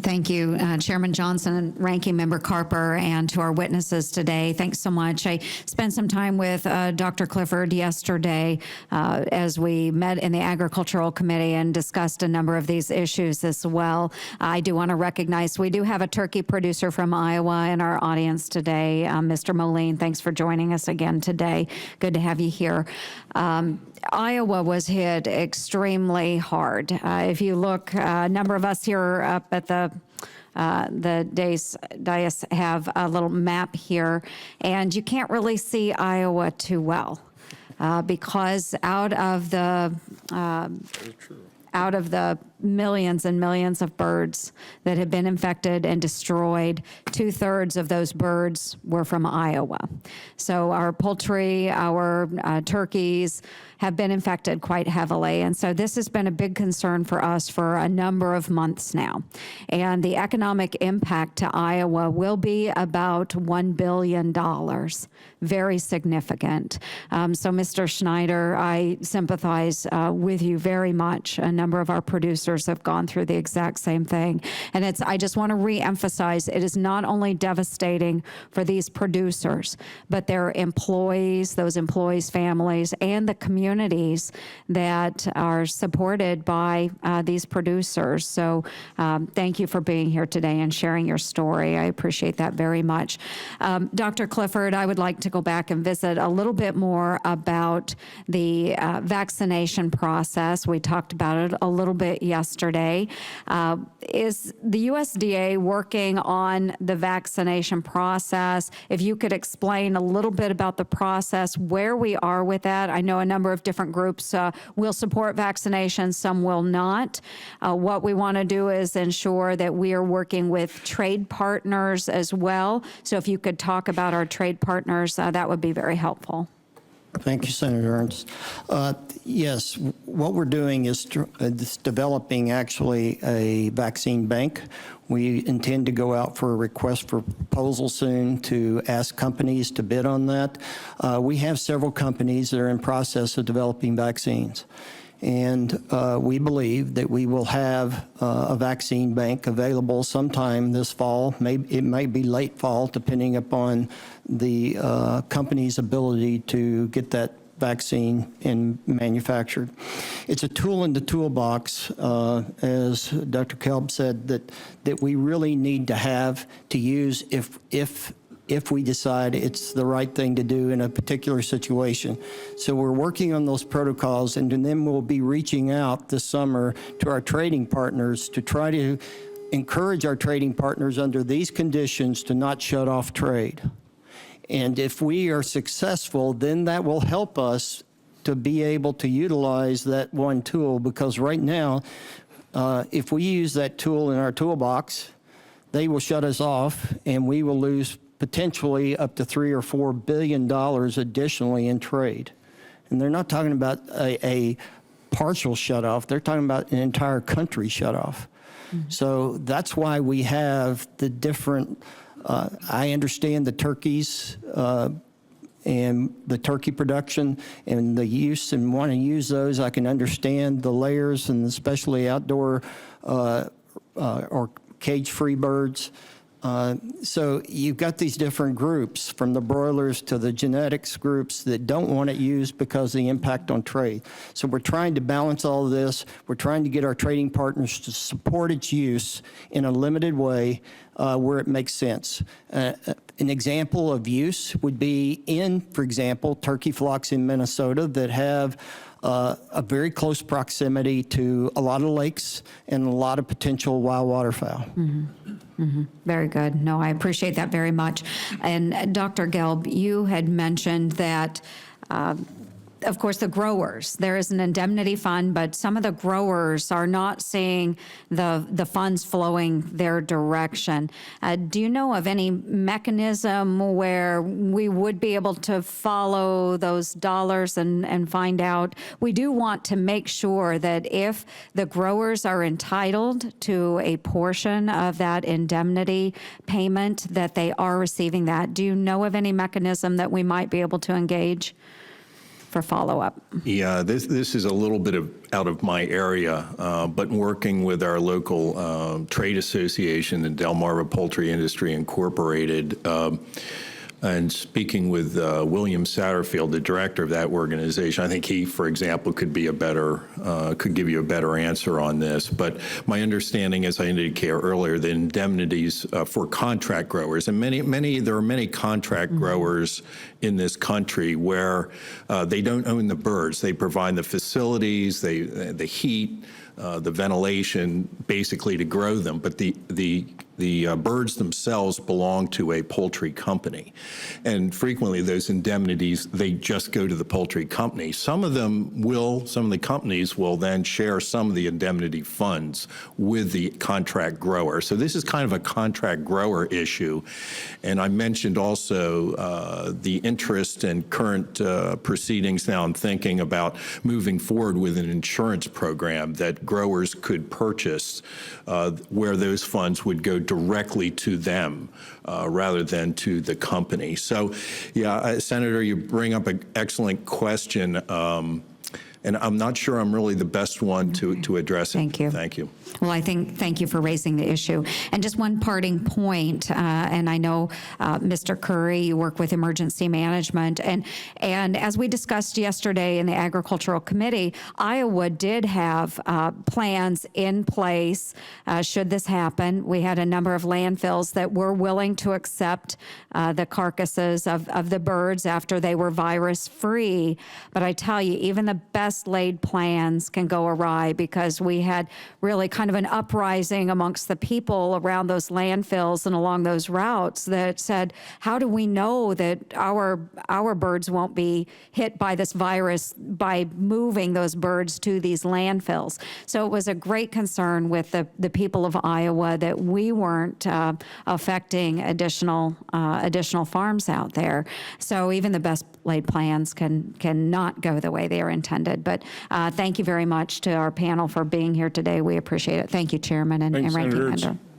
Thank you, Chairman Johnson and Ranking Member Carper, and to our witnesses today. Thanks so much. I spent some time with Dr. Clifford yesterday as we met in the Agricultural Committee and discussed a number of these issues as well. I do want to recognize we do have a turkey producer from Iowa in our audience today, Mr. Moline. Thanks for joining us again today. Good to have you here. Iowa was hit extremely hard. If you look, a number of us here up at the dais have a little map here, and you can't really see Iowa too well because out of the millions and millions of birds that have been infected and destroyed, 2/3 of those birds were from Iowa. So our poultry, our turkeys have been infected quite heavily. And so this has been a big concern for us for a number of months now. And the economic impact to Iowa will be about $1 billion, very significant. So Mr. Schneider, I sympathize with you very much. A number of our producers have gone through the exact same thing. And I just want to reemphasize, it is not only devastating for these producers, but their employees, those employees' families, and the communities that are supported by these producers. So thank you for being here today and sharing your story. I appreciate that very much. Dr. Clifford, I would like to go back and visit a little bit more about the vaccination process. We talked about it a little bit yesterday. Is the USDA working on the vaccination process? If you could explain a little bit about the process, where we are with that. I know a number of different groups will support vaccination, some will not. What we want to do is ensure that we are working with trade partners as well. So if you could talk about our trade partners, that would be very helpful. Thank you, Senator Ernst. Yes, what we're doing is developing actually a vaccine bank. We intend to go out for a request for proposal soon to ask companies to bid on that. We have several companies that are in process of developing vaccines. And we believe that we will have a vaccine bank available sometime this fall. It may be late fall, depending upon the company's ability to get that vaccine manufactured. It's a tool in the toolbox, as Dr. Kelb said, that we really need to have to use if we decide it's the right thing to do in a particular situation. So we're working on those protocols, and then we'll be reaching out this summer to our trading partners to try to encourage our trading partners under these conditions to not shut off trade. And if we are successful, then that will help us to be able to utilize that one tool, because right now, if we use that tool in our toolbox, they will shut us off and we will lose potentially up to $3 or $4 billion additionally in trade. And they're not talking about a partial shut-off. They're talking about an entire country shut-off. Mm-hmm. So that's why we have the different, I understand the turkeys and the turkey production and the use and want to use those. I can understand the layers and especially outdoor or cage-free birds. So you've got these different groups, from the broilers to the genetics groups, that don't want it used because of the impact on trade. So we're trying to balance all of this. We're trying to get our trading partners to support its use in a limited way where it makes sense. An example of use would be for example, turkey flocks in Minnesota that have a very close proximity to a lot of lakes and a lot of potential wild waterfowl. Mm-hmm. Mm-hmm. Very good. No, I appreciate that very much. And Dr. Gelb, you had mentioned that of course, the growers, there is an indemnity fund, but some of the growers are not seeing the funds flowing their direction. Do you know of any mechanism where we would be able to follow those dollars and find out? We do want to make sure that if the growers are entitled to a portion of that indemnity payment, that they are receiving that. Do you know of any mechanism that we might be able to engage for follow-up. Yeah, this is a little bit out of my area, but working with our local trade association, the Delmarva Poultry Industry Incorporated, and speaking with William Satterfield, the director of that organization, I think he, for example, could give you a better answer on this. But my understanding, as I indicated earlier, the indemnities for contract growers, and there are many contract growers in this country where they don't own the birds. They provide the facilities, the heat, the ventilation, basically to grow them. But the birds themselves belong to a poultry company. And frequently those indemnities, they just go to the poultry company. Some of the companies will then share some of the indemnity funds with the contract grower. So this is kind of a contract grower issue. And I mentioned also the interest and current proceedings now. I'm thinking about moving forward with an insurance program that growers could purchase where those funds would go directly to them rather than to the company. So, yeah, Senator, you bring up an excellent question, and I'm not sure I'm really the best one to address it. Thank you. Thank you. Well, thank you for raising the issue. And just one parting point, and I know, Mr. Curry, you work with emergency management, and as we discussed yesterday in the Agricultural Committee, Iowa did have plans in place should this happen. We had a number of landfills that were willing to accept the carcasses of the birds after they were virus-free. But I tell you, even the best laid plans can go awry, because we had really kind of an uprising amongst the people around those landfills and along those routes that said, how do we know that our birds won't be hit by this virus by moving those birds to these landfills? So it was a great concern with the people of Iowa that we weren't affecting additional farms out there. So even the best laid plans can not go the way they are intended. But thank you very much to our panel for being here today. We appreciate it. Thank you, Chairman and Thanks, Ranking Senator. Member.